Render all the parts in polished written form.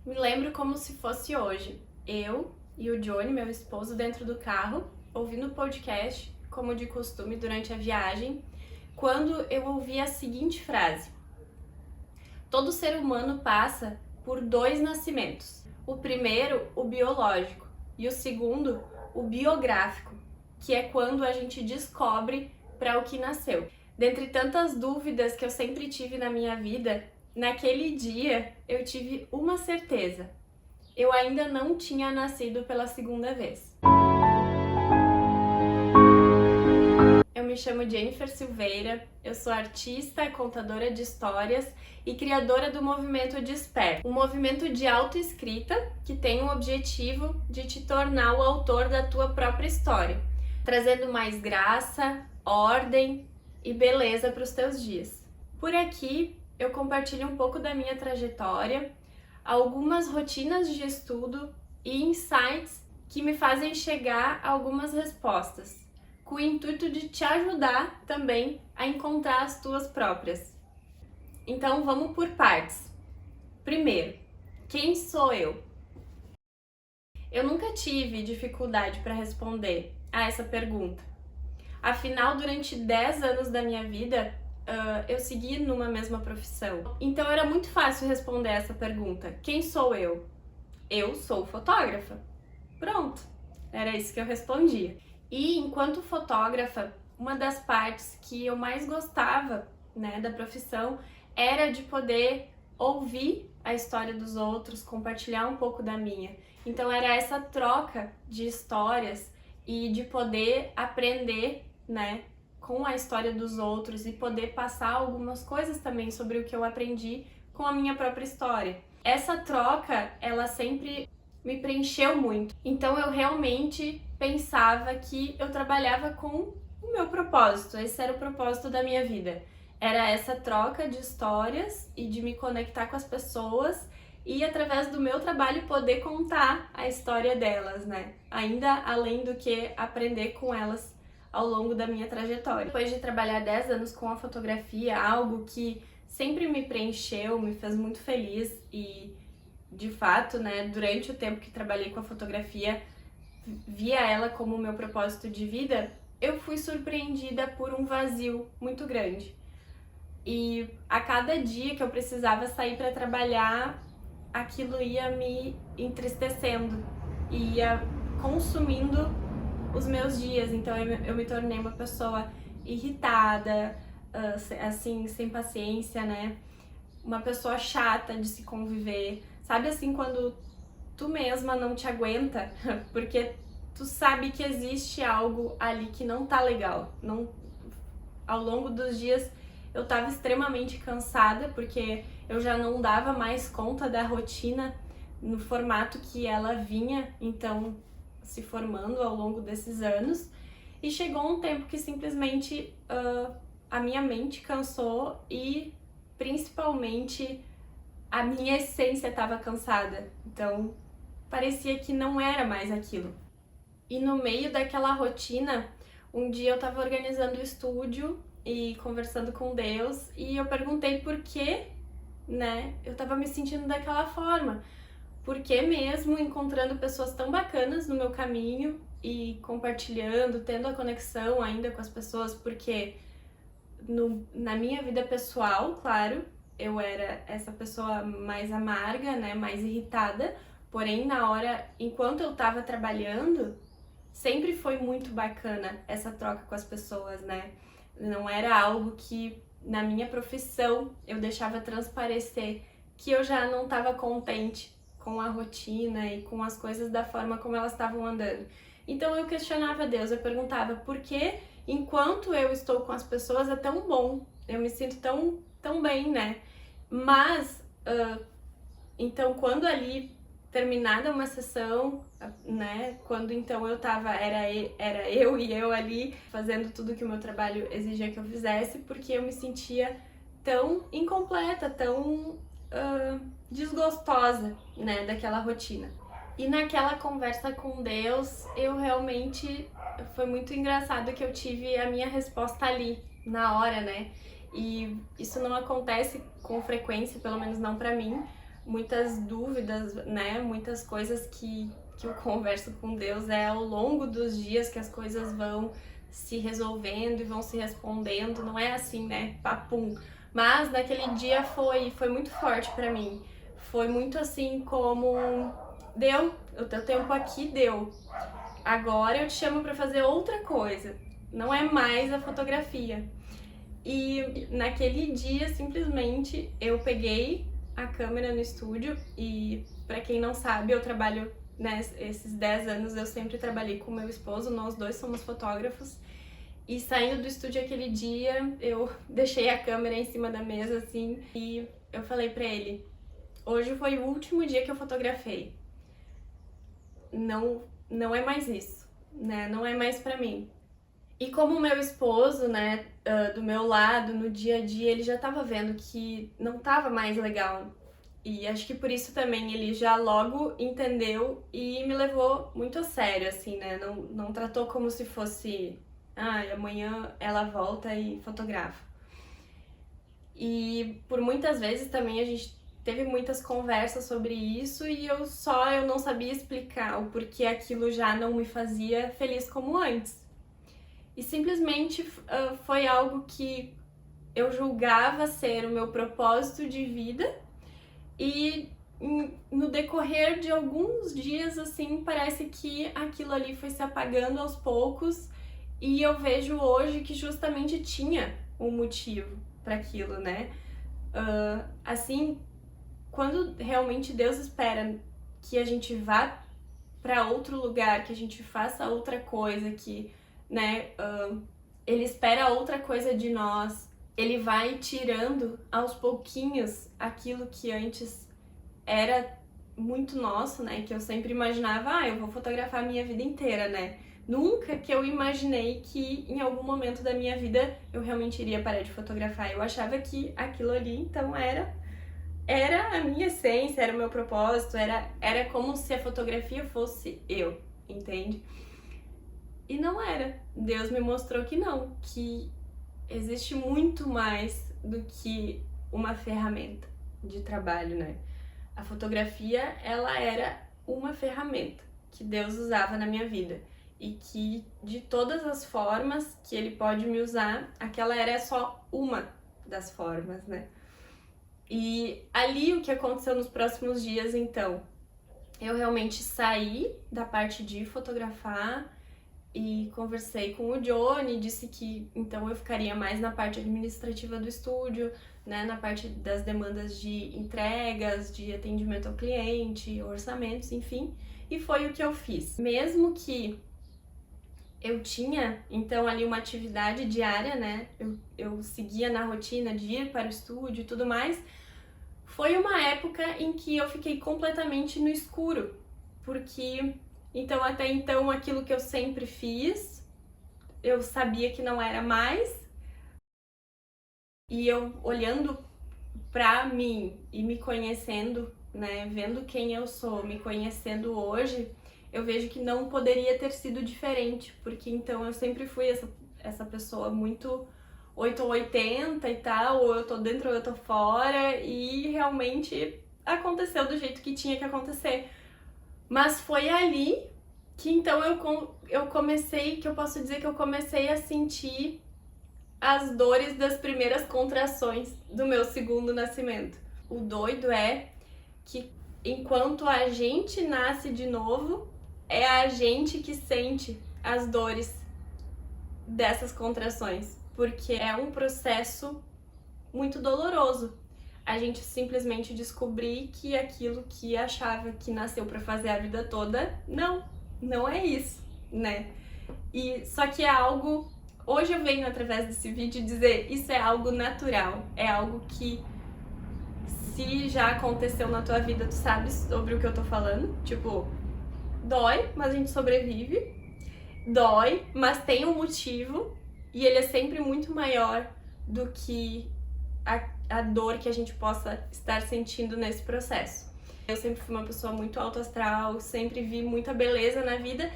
Me lembro como se fosse hoje. Eu e o Johnny, meu esposo, dentro do carro, ouvindo o podcast, como de costume, durante a viagem, quando eu ouvi a seguinte frase: todo ser humano passa por dois nascimentos. O primeiro, o biológico, e o segundo, o biográfico, que é quando a gente descobre para o que nasceu. Dentre tantas dúvidas que eu sempre tive na minha vida, naquele dia eu tive uma certeza: eu ainda não tinha nascido pela segunda vez. Eu me chamo Jennifer Silveira, eu sou artista, contadora de histórias e criadora do movimento Desperta, um movimento de autoescrita que tem o objetivo de te tornar o autor da tua própria história, trazendo mais graça, ordem e beleza para os teus dias. Por aqui eu compartilho um pouco da minha trajetória, algumas rotinas de estudo e insights que me fazem chegar a algumas respostas, com o intuito de te ajudar também a encontrar as tuas próprias. Então vamos por partes. Primeiro, quem sou eu? Eu nunca tive dificuldade para responder a essa pergunta. Afinal, durante 10 anos da minha vida, eu segui numa mesma profissão. Então era muito fácil responder essa pergunta. Quem sou eu? Eu sou fotógrafa. Pronto, era isso que eu respondia. E enquanto fotógrafa, uma das partes que eu mais gostava, da profissão era de poder ouvir a história dos outros, compartilhar um pouco da minha. Então era essa troca de histórias e de poder aprender, com a história dos outros e poder passar algumas coisas também sobre o que eu aprendi com a minha própria história. Essa troca, ela sempre me preencheu muito. Então eu realmente pensava que eu trabalhava com o meu propósito. Esse era o propósito da minha vida. Era essa troca de histórias e de me conectar com as pessoas e através do meu trabalho poder contar a história delas, Ainda além do que aprender com elas ao longo da minha trajetória. Depois de trabalhar 10 anos com a fotografia, algo que sempre me preencheu, me fez muito feliz e de fato, durante o tempo que trabalhei com a fotografia, via ela como meu propósito de vida, eu fui surpreendida por um vazio muito grande. E a cada dia que eu precisava sair para trabalhar, aquilo ia me entristecendo, ia consumindo os meus dias. Então eu me tornei uma pessoa irritada, assim, sem paciência, uma pessoa chata de se conviver. Sabe assim, quando tu mesma não te aguenta, porque tu sabe que existe algo ali que não tá legal. Não, ao longo dos dias eu tava extremamente cansada, porque eu já não dava mais conta da rotina no formato que ela vinha, então, se formando ao longo desses anos. E chegou um tempo que simplesmente a minha mente cansou e, principalmente, a minha essência estava cansada, então parecia que não era mais aquilo. E no meio daquela rotina, um dia eu estava organizando o estúdio e conversando com Deus e eu perguntei por que, eu estava me sentindo daquela forma. Por que mesmo encontrando pessoas tão bacanas no meu caminho e compartilhando, tendo a conexão ainda com as pessoas, porque na minha vida pessoal, claro, eu era essa pessoa mais amarga, mais irritada, porém na hora, enquanto eu tava trabalhando, sempre foi muito bacana essa troca com as pessoas, Não era algo que na minha profissão eu deixava transparecer que eu já não estava contente com a rotina e com as coisas da forma como elas estavam andando. Então eu questionava Deus, eu perguntava por que enquanto eu estou com as pessoas é tão bom, eu me sinto tão bem, Mas, então quando ali terminada uma sessão, quando então eu tava, era eu e eu ali fazendo tudo que o meu trabalho exigia que eu fizesse, porque eu me sentia tão incompleta, tão desgostosa, daquela rotina. E naquela conversa com Deus, eu realmente, foi muito engraçado que eu tive a minha resposta ali, na hora, E isso não acontece com frequência, pelo menos não pra mim, muitas dúvidas, né? Muitas coisas que eu converso com Deus ao longo dos dias que as coisas vão se resolvendo e vão se respondendo. Não é assim, né? Papum. Mas naquele dia foi muito forte pra mim. Foi muito assim como deu, o teu tempo aqui deu. Agora eu te chamo pra fazer outra coisa. Não é mais a fotografia. E naquele dia, simplesmente, eu peguei a câmera no estúdio e, pra quem não sabe, eu trabalho, né, esses 10 anos eu sempre trabalhei com meu esposo, nós dois somos fotógrafos. E saindo do estúdio aquele dia, eu deixei a câmera em cima da mesa, assim, e eu falei pra ele, hoje foi o último dia que eu fotografei. Não é mais isso, né? Não é mais pra mim. E como o meu esposo, né, do meu lado, no dia a dia, ele já tava vendo que não tava mais legal. E acho que por isso também ele já logo entendeu e me levou muito a sério, assim, né? Não tratou como se fosse, amanhã ela volta e fotografa. E por muitas vezes também a gente teve muitas conversas sobre isso e eu não sabia explicar o porquê aquilo já não me fazia feliz como antes. E simplesmente foi algo que eu julgava ser o meu propósito de vida e no decorrer de alguns dias, assim, parece que aquilo ali foi se apagando aos poucos e eu vejo hoje que justamente tinha um motivo para aquilo, né? Assim, quando realmente Deus espera que a gente vá para outro lugar, que a gente faça outra coisa, que, né, ele espera outra coisa de nós, ele vai tirando aos pouquinhos aquilo que antes era muito nosso, né, que eu sempre imaginava, eu vou fotografar a minha vida inteira, né. Nunca que eu imaginei que em algum momento da minha vida eu realmente iria parar de fotografar. Eu achava que aquilo ali, então, era a minha essência, era o meu propósito, era como se a fotografia fosse eu, entende? E não era. Deus me mostrou que não, que existe muito mais do que uma ferramenta de trabalho, né? A fotografia, ela era uma ferramenta que Deus usava na minha vida e que de todas as formas que ele pode me usar, aquela era só uma das formas, né? E ali o que aconteceu nos próximos dias, então, eu realmente saí da parte de fotografar e conversei com o Johnny, disse que então eu ficaria mais na parte administrativa do estúdio, né, na parte das demandas de entregas, de atendimento ao cliente, orçamentos, enfim, e foi o que eu fiz. Mesmo que eu tinha, então, ali uma atividade diária, né, eu seguia na rotina de ir para o estúdio e tudo mais, foi uma época em que eu fiquei completamente no escuro, porque então até então aquilo que eu sempre fiz, eu sabia que não era mais, e eu olhando pra mim e me conhecendo, né, vendo quem eu sou, me conhecendo hoje, eu vejo que não poderia ter sido diferente, porque então eu sempre fui essa pessoa muito 8 ou 80 e tal, ou eu tô dentro ou eu tô fora, e realmente aconteceu do jeito que tinha que acontecer. Mas foi ali que então eu comecei, que eu posso dizer que eu comecei a sentir as dores das primeiras contrações do meu segundo nascimento. O doido é que enquanto a gente nasce de novo, é a gente que sente as dores dessas contrações, porque é um processo muito doloroso. A gente simplesmente descobrir que aquilo que achava que nasceu para fazer a vida toda, não é isso, né? E só que é algo, hoje eu venho através desse vídeo dizer, isso é algo natural, é algo que se já aconteceu na tua vida, tu sabe sobre o que eu tô falando, tipo, dói, mas a gente sobrevive, dói, mas tem um motivo e ele é sempre muito maior do que a dor que a gente possa estar sentindo nesse processo. Eu sempre fui uma pessoa muito alto astral, sempre vi muita beleza na vida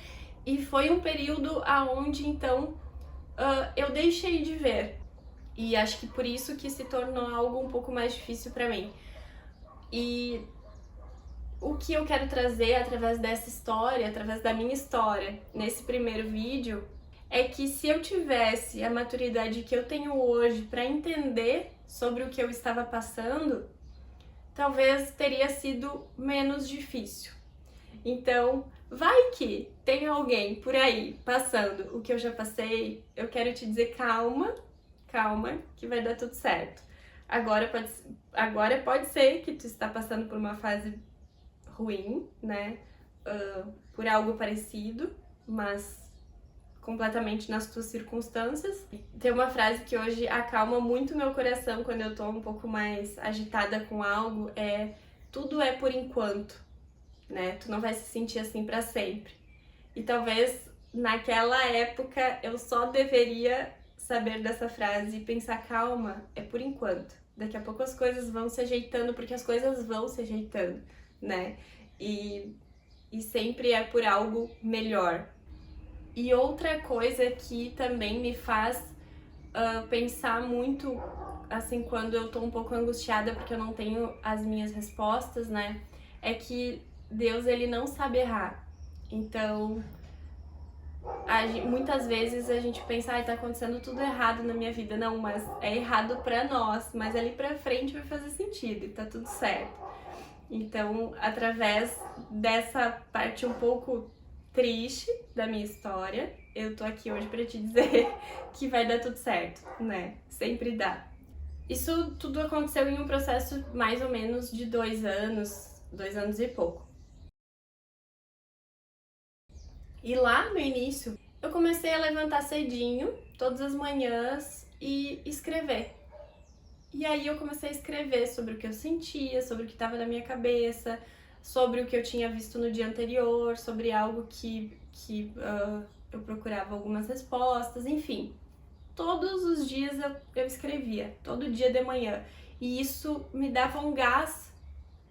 e foi um período aonde então eu deixei de ver e acho que por isso que se tornou algo um pouco mais difícil para mim. E O que eu quero trazer através dessa história, através da minha história, nesse primeiro vídeo, é que se eu tivesse a maturidade que eu tenho hoje para entender sobre o que eu estava passando, talvez teria sido menos difícil. Então, vai que tem alguém por aí passando o que eu já passei, eu quero te dizer calma, calma, que vai dar tudo certo. Agora pode ser que tu está passando por uma fase ruim, né? Por algo parecido, mas completamente nas tuas circunstâncias. Tem uma frase que hoje acalma muito meu coração quando eu tô um pouco mais agitada com algo, tudo é por enquanto, né? Tu não vai se sentir assim pra sempre. E talvez naquela época eu só deveria saber dessa frase e pensar, calma, é por enquanto. Daqui a pouco as coisas vão se ajeitando, porque as coisas vão se ajeitando, né? E sempre é por algo melhor. E outra coisa que também me faz pensar muito, assim, quando eu tô um pouco angustiada porque eu não tenho as minhas respostas, né? É que Deus, ele não sabe errar. Então, muitas vezes a gente pensa, tá acontecendo tudo errado na minha vida. Não, mas é errado pra nós, mas ali pra frente vai fazer sentido e tá tudo certo. Então, através dessa parte um pouco triste da minha história, eu tô aqui hoje pra te dizer que vai dar tudo certo, né? Sempre dá. Isso tudo aconteceu em um processo mais ou menos de 2 anos e pouco. E lá no início, eu comecei a levantar cedinho, todas as manhãs, e escrever. E aí eu comecei a escrever sobre o que eu sentia, sobre o que estava na minha cabeça, sobre o que eu tinha visto no dia anterior, sobre algo que eu procurava algumas respostas, enfim. Todos os dias eu escrevia, todo dia de manhã. E isso me dava um gás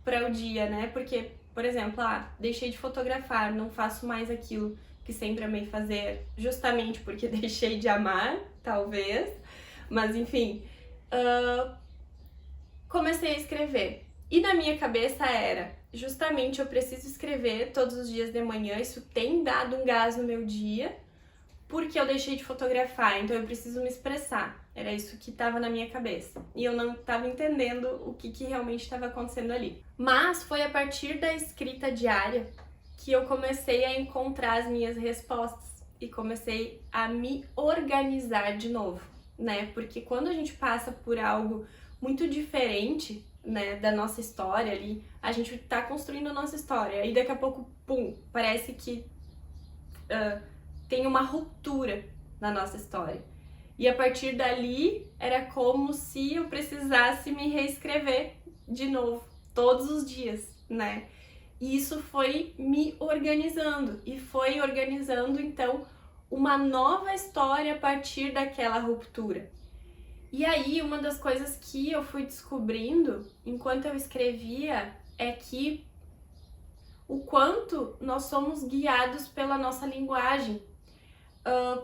para o dia, né? Porque, por exemplo, deixei de fotografar, não faço mais aquilo que sempre amei fazer, justamente porque deixei de amar, talvez. Mas, enfim, comecei a escrever. E na minha cabeça era, justamente eu preciso escrever todos os dias de manhã, isso tem dado um gás no meu dia, porque eu deixei de fotografar, então eu preciso me expressar. Era isso que estava na minha cabeça. E eu não estava entendendo o que realmente estava acontecendo ali. Mas foi a partir da escrita diária que eu comecei a encontrar as minhas respostas e comecei a me organizar de novo, né? Porque quando a gente passa por algo muito diferente, né, da nossa história ali, a gente tá construindo a nossa história e daqui a pouco, pum, parece que tem uma ruptura na nossa história. E a partir dali, era como se eu precisasse me reescrever de novo, todos os dias, né? E isso foi me organizando, e foi organizando, então, uma nova história a partir daquela ruptura. E aí, uma das coisas que eu fui descobrindo, enquanto eu escrevia, é que o quanto nós somos guiados pela nossa linguagem.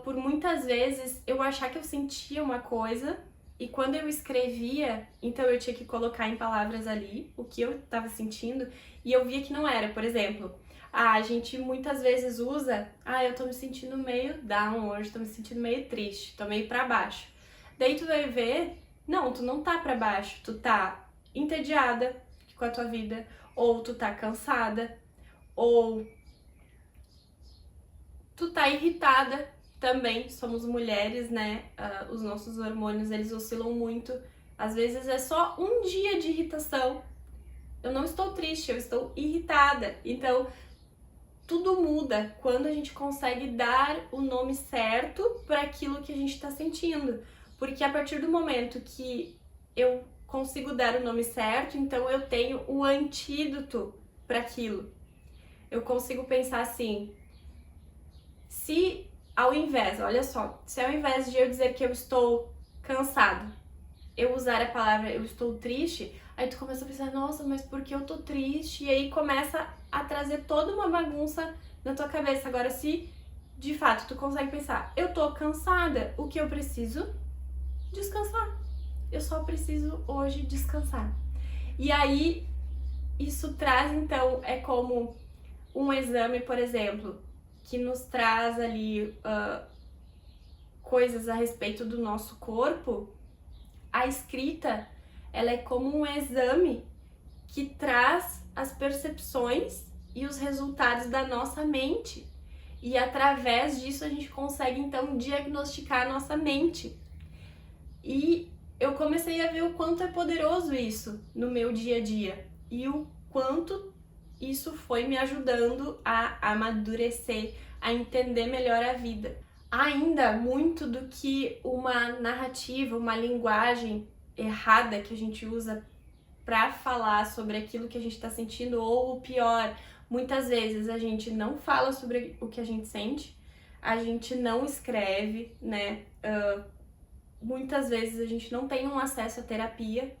Por muitas vezes eu achar que eu sentia uma coisa e quando eu escrevia, então eu tinha que colocar em palavras ali o que eu estava sentindo e eu via que não era. Por exemplo, a gente muitas vezes usa, eu tô me sentindo meio down hoje, tô me sentindo meio triste, tô meio pra baixo. Daí tu vai ver, não, tu não tá pra baixo, tu tá entediada com a tua vida, ou tu tá cansada, ou tu tá irritada também, somos mulheres, né? Os nossos hormônios, eles oscilam muito. Às vezes é só um dia de irritação. Eu não estou triste, eu estou irritada. Então, tudo muda quando a gente consegue dar o nome certo para aquilo que a gente está sentindo. Porque a partir do momento que eu consigo dar o nome certo, então eu tenho o antídoto para aquilo. Eu consigo pensar assim, se ao invés, olha só, se ao invés de eu dizer que eu estou cansada, eu usar a palavra eu estou triste, aí tu começa a pensar, nossa, mas por que eu tô triste? E aí começa a trazer toda uma bagunça na tua cabeça. Agora, se de fato tu consegue pensar, eu tô cansada, o que eu preciso? Descansar. Eu só preciso hoje descansar. E aí, isso traz, então, é como um exame, por exemplo, que nos traz ali coisas a respeito do nosso corpo. A escrita, ela é como um exame que traz as percepções e os resultados da nossa mente. E através disso a gente consegue então diagnosticar a nossa mente. E eu comecei a ver o quanto é poderoso isso no meu dia a dia e o quanto isso foi me ajudando a amadurecer, a entender melhor a vida. Ainda muito do que uma narrativa, uma linguagem errada que a gente usa para falar sobre aquilo que a gente está sentindo, ou o pior, muitas vezes a gente não fala sobre o que a gente sente, a gente não escreve, né? Muitas vezes a gente não tem um acesso à terapia.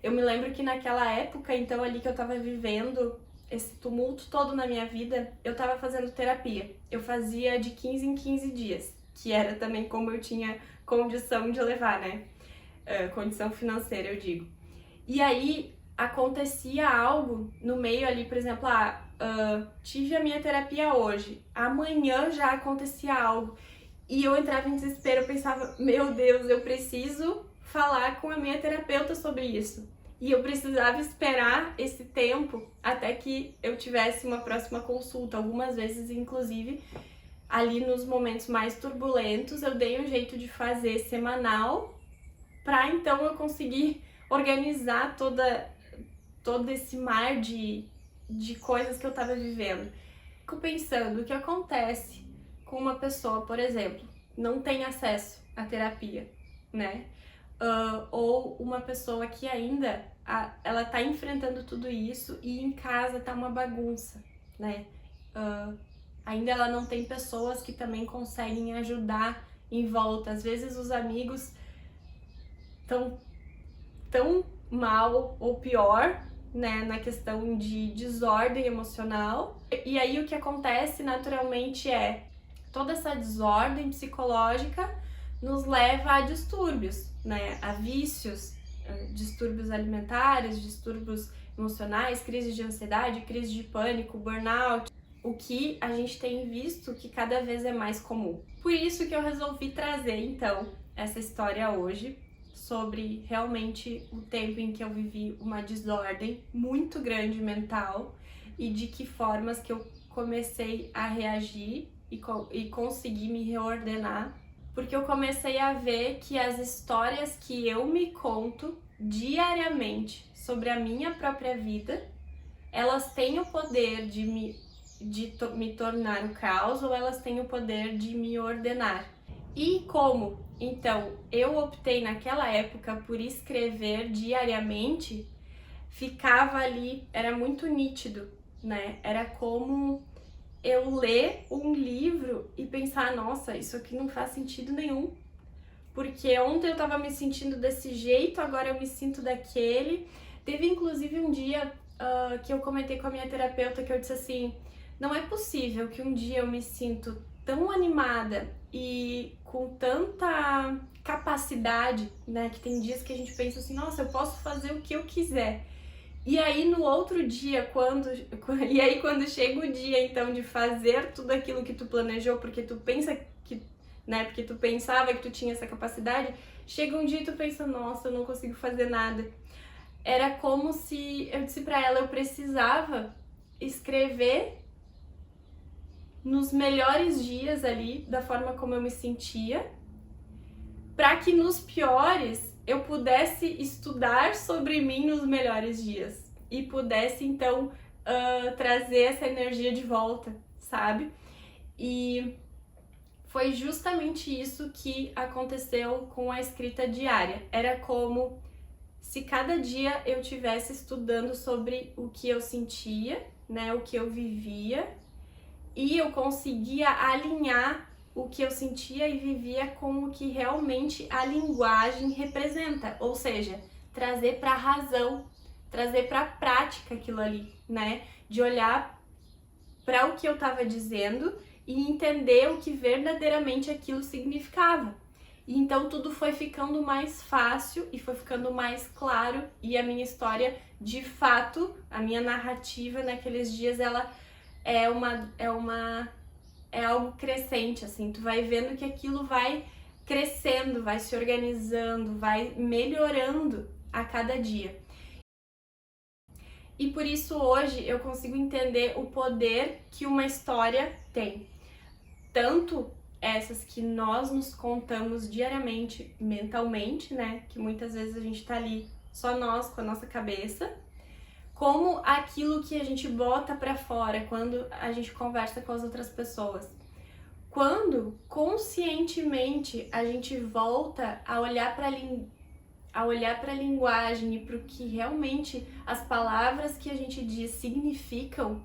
Eu me lembro que naquela época, então, ali que eu tava vivendo esse tumulto todo na minha vida, eu tava fazendo terapia. Eu fazia de 15 em 15 dias, que era também como eu tinha condição de levar, né? Condição financeira, eu digo. E aí acontecia algo no meio ali, por exemplo, tive a minha terapia hoje, amanhã já acontecia algo. E eu entrava em desespero, eu pensava, meu Deus, eu preciso falar com a minha terapeuta sobre isso. E eu precisava esperar esse tempo até que eu tivesse uma próxima consulta. Algumas vezes, inclusive, ali nos momentos mais turbulentos, eu dei um jeito de fazer semanal para então eu conseguir organizar todo esse mar de coisas que eu estava vivendo. Fico pensando o que acontece com uma pessoa, por exemplo, não tem acesso à terapia, né? Ou uma pessoa que ainda ela tá enfrentando tudo isso e em casa tá uma bagunça, né? Ainda ela não tem pessoas que também conseguem ajudar em volta. Às vezes os amigos estão tão mal ou pior, né, na questão de desordem emocional. E aí o que acontece naturalmente é toda essa desordem psicológica nos leva a distúrbios, né, a vícios, distúrbios alimentares, distúrbios emocionais, crise de ansiedade, crise de pânico, burnout, o que a gente tem visto que cada vez é mais comum. Por isso que eu resolvi trazer então essa história hoje, sobre realmente o tempo em que eu vivi uma desordem muito grande mental e de que formas que eu comecei a reagir e consegui me reordenar, porque eu comecei a ver que as histórias que eu me conto diariamente sobre a minha própria vida, elas têm o poder de me tornar o caos, ou elas têm o poder de me ordenar. E como, então, eu optei naquela época por escrever diariamente, ficava ali, era muito nítido, né? Era como eu ler um livro e pensar, nossa, isso aqui não faz sentido nenhum. Porque ontem eu tava me sentindo desse jeito, agora eu me sinto daquele. Teve inclusive um dia que eu comentei com a minha terapeuta que eu disse assim, não é possível que um dia eu me sinto tão animada e com tanta capacidade, né, que tem dias que a gente pensa assim, nossa, eu posso fazer o que eu quiser. E aí no outro dia, quando chega o dia então de fazer tudo aquilo que tu planejou, porque tu pensa que, né, porque tu pensava que tu tinha essa capacidade, chega um dia e tu pensa, nossa, eu não consigo fazer nada. Era como se eu disse pra ela, eu precisava escrever nos melhores dias ali, da forma como eu me sentia, para que nos piores eu pudesse estudar sobre mim nos melhores dias e pudesse então trazer essa energia de volta, sabe? E foi justamente isso que aconteceu com a escrita diária. Era como se cada dia eu tivesse estudando sobre o que eu sentia, né, o que eu vivia, e eu conseguia alinhar o que eu sentia e vivia com o que realmente a linguagem representa, ou seja, trazer para a razão, trazer para a prática aquilo ali, né? De olhar para o que eu estava dizendo e entender o que verdadeiramente aquilo significava. E então tudo foi ficando mais fácil e foi ficando mais claro, e a minha história, de fato, a minha narrativa naqueles dias, ela é algo crescente, assim, tu vai vendo que aquilo vai crescendo, vai se organizando, vai melhorando a cada dia. E por isso hoje eu consigo entender o poder que uma história tem. Tanto essas que nós nos contamos diariamente, mentalmente, né? Que muitas vezes a gente tá ali só nós com a nossa cabeça, como aquilo que a gente bota pra fora quando a gente conversa com as outras pessoas. Quando conscientemente a gente volta a olhar para a linguagem e para o que realmente as palavras que a gente diz significam,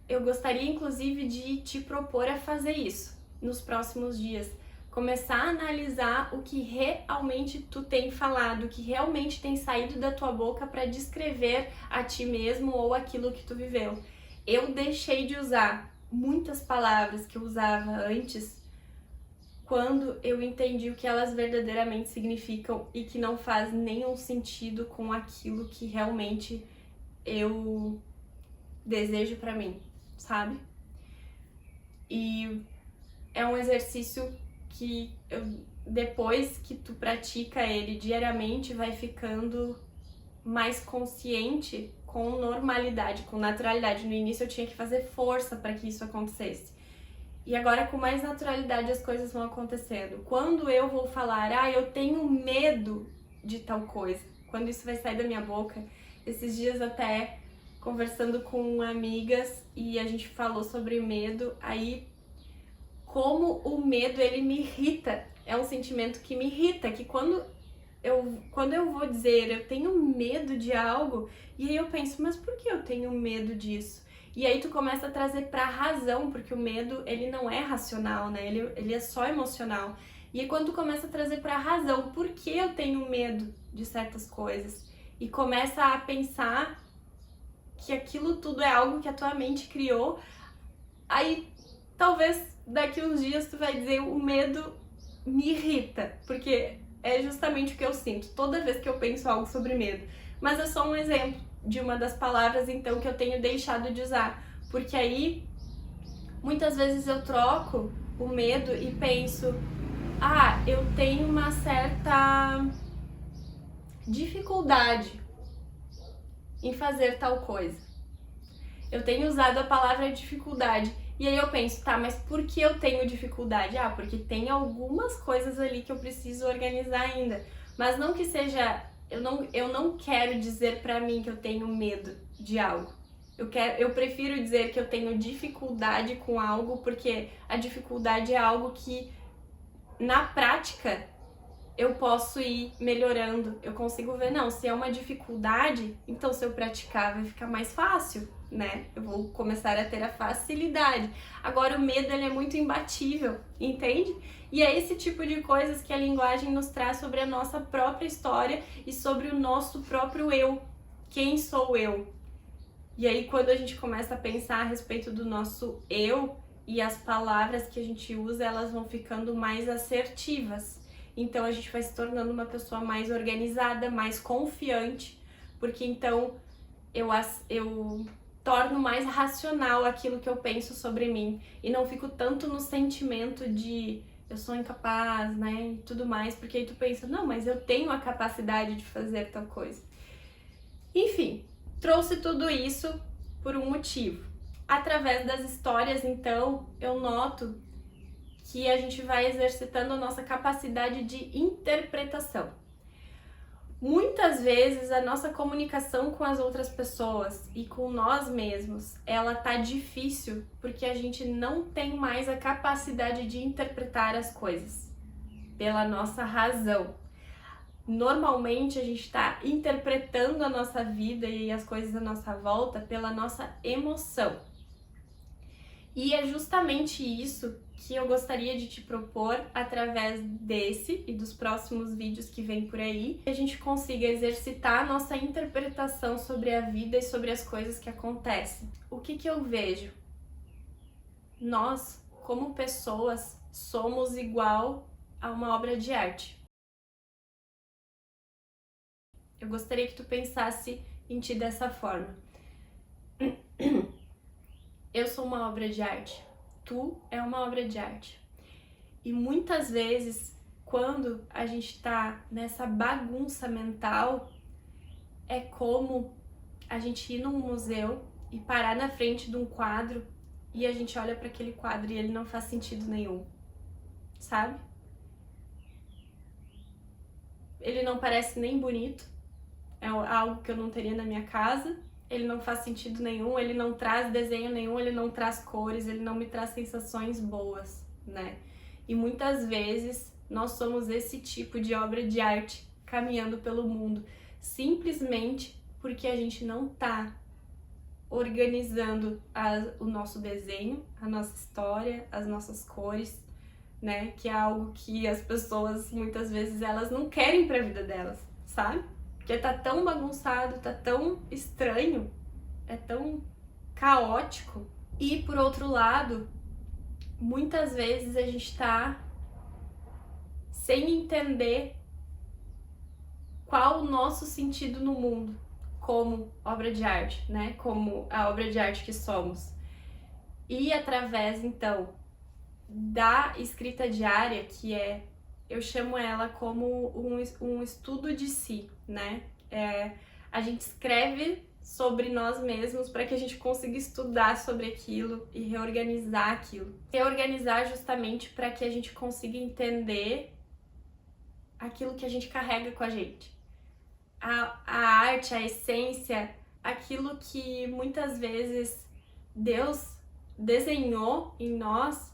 eu gostaria inclusive de te propor a fazer isso nos próximos dias. Começar a analisar o que realmente tu tem falado, o que realmente tem saído da tua boca para descrever a ti mesmo ou aquilo que tu viveu. Eu deixei de usar muitas palavras que eu usava antes quando eu entendi o que elas verdadeiramente significam e que não faz nenhum sentido com aquilo que realmente eu desejo pra mim, sabe? E é um exercício que depois que tu pratica ele diariamente, vai ficando mais consciente com normalidade, com naturalidade. No início eu tinha que fazer força para que isso acontecesse. E agora com mais naturalidade as coisas vão acontecendo. Quando eu vou falar, eu tenho medo de tal coisa, quando isso vai sair da minha boca, esses dias até conversando com amigas e a gente falou sobre medo, aí como o medo ele me irrita, é um sentimento que me irrita, que quando eu vou dizer eu tenho medo de algo, e aí eu penso, mas por que eu tenho medo disso? E aí tu começa a trazer pra razão, porque o medo ele não é racional, né? Ele é só emocional. E aí quando tu começa a trazer pra razão, por que eu tenho medo de certas coisas? E começa a pensar que aquilo tudo é algo que a tua mente criou, aí talvez daqui uns dias tu vai dizer, o medo me irrita, porque é justamente o que eu sinto toda vez que eu penso algo sobre medo. Mas é só um exemplo de uma das palavras, então, que eu tenho deixado de usar. Porque aí, muitas vezes eu troco o medo e penso, eu tenho uma certa dificuldade em fazer tal coisa. Eu tenho usado a palavra dificuldade. E aí eu penso, mas por que eu tenho dificuldade? Porque tem algumas coisas ali que eu preciso organizar ainda. Mas não que seja... Eu não quero dizer pra mim que eu tenho medo de algo. Eu prefiro dizer que eu tenho dificuldade com algo, porque a dificuldade é algo que, na prática, eu posso ir melhorando. Eu consigo ver, não, se é uma dificuldade, então se eu praticar vai ficar mais fácil, né? Eu vou começar a ter a facilidade. Agora o medo, ele é muito imbatível, entende? E é esse tipo de coisas que a linguagem nos traz sobre a nossa própria história e sobre o nosso próprio eu. Quem sou eu? E aí quando a gente começa a pensar a respeito do nosso eu, e as palavras que a gente usa, elas vão ficando mais assertivas. Então a gente vai se tornando uma pessoa mais organizada, mais confiante, porque então eu torno mais racional aquilo que eu penso sobre mim e não fico tanto no sentimento de eu sou incapaz, né, e tudo mais, porque aí tu pensa, não, mas eu tenho a capacidade de fazer tal coisa. Enfim, trouxe tudo isso por um motivo. Através das histórias, então, eu noto que a gente vai exercitando a nossa capacidade de interpretação. Muitas vezes a nossa comunicação com as outras pessoas e com nós mesmos, ela tá difícil porque a gente não tem mais a capacidade de interpretar as coisas pela nossa razão. Normalmente a gente está interpretando a nossa vida e as coisas à nossa volta pela nossa emoção. E é justamente isso que eu gostaria de te propor através desse e dos próximos vídeos que vem por aí, que a gente consiga exercitar a nossa interpretação sobre a vida e sobre as coisas que acontecem. O que eu vejo? Nós, como pessoas, somos igual a uma obra de arte. Eu gostaria que tu pensasse em ti dessa forma. Eu sou uma obra de arte. Tu é uma obra de arte. E muitas vezes, quando a gente tá nessa bagunça mental, é como a gente ir num museu e parar na frente de um quadro e a gente olha para aquele quadro e ele não faz sentido nenhum, sabe? Ele não parece nem bonito, é algo que eu não teria na minha casa, ele não faz sentido nenhum, ele não traz desenho nenhum, ele não traz cores, ele não me traz sensações boas, né? E muitas vezes nós somos esse tipo de obra de arte caminhando pelo mundo, simplesmente porque a gente não tá organizando o nosso desenho, a nossa história, as nossas cores, né? Que é algo que as pessoas, muitas vezes, elas não querem pra vida delas, sabe? Porque tá tão bagunçado, tá tão estranho, é tão caótico. E, por outro lado, muitas vezes a gente tá sem entender qual o nosso sentido no mundo como obra de arte, né? Como a obra de arte que somos. E através, então, da escrita diária, que eu chamo ela como um estudo de si, né? A gente escreve sobre nós mesmos para que a gente consiga estudar sobre aquilo e reorganizar aquilo. Reorganizar justamente para que a gente consiga entender aquilo que a gente carrega com a gente. A arte, a essência, aquilo que muitas vezes Deus desenhou em nós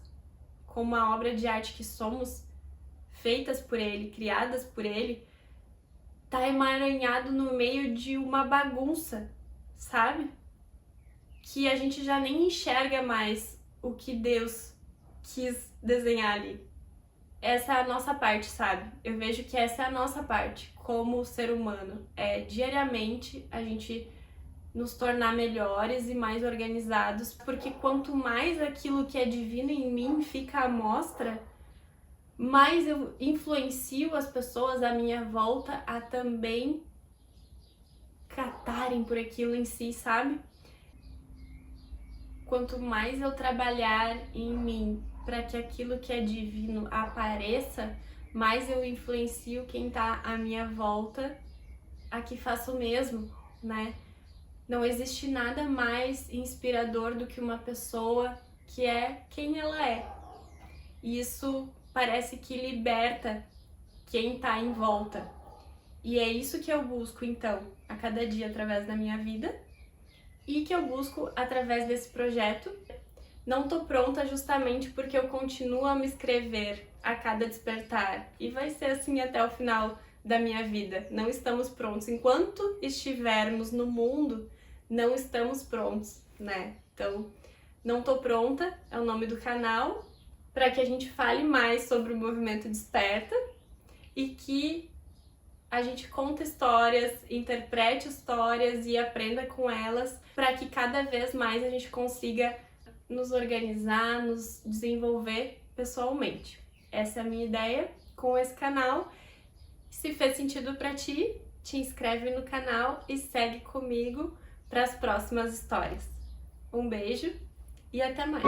como a obra de arte que somos, feitas por Ele, criadas por Ele, tá emaranhado no meio de uma bagunça, sabe? Que a gente já nem enxerga mais o que Deus quis desenhar ali. Essa é a nossa parte, sabe? Eu vejo que essa é a nossa parte como ser humano. Diariamente a gente nos tornar melhores e mais organizados, porque quanto mais aquilo que é divino em mim fica à mostra, mais eu influencio as pessoas à minha volta a também catarem por aquilo em si, sabe? Quanto mais eu trabalhar em mim para que aquilo que é divino apareça, mais eu influencio quem tá à minha volta a que faça o mesmo, né? Não existe nada mais inspirador do que uma pessoa que é quem ela é. E isso parece que liberta quem tá em volta. E é isso que eu busco, então, a cada dia através da minha vida e que eu busco através desse projeto. Não tô pronta justamente porque eu continuo a me escrever a cada despertar e vai ser assim até o final da minha vida. Não estamos prontos. Enquanto estivermos no mundo, não estamos prontos, né? Então, não tô pronta é o nome do canal para que a gente fale mais sobre o movimento Desperta e que a gente conta histórias, interprete histórias e aprenda com elas para que cada vez mais a gente consiga nos organizar, nos desenvolver pessoalmente. Essa é a minha ideia com esse canal. Se fez sentido para ti, te inscreve no canal e segue comigo para as próximas histórias. Um beijo e até mais!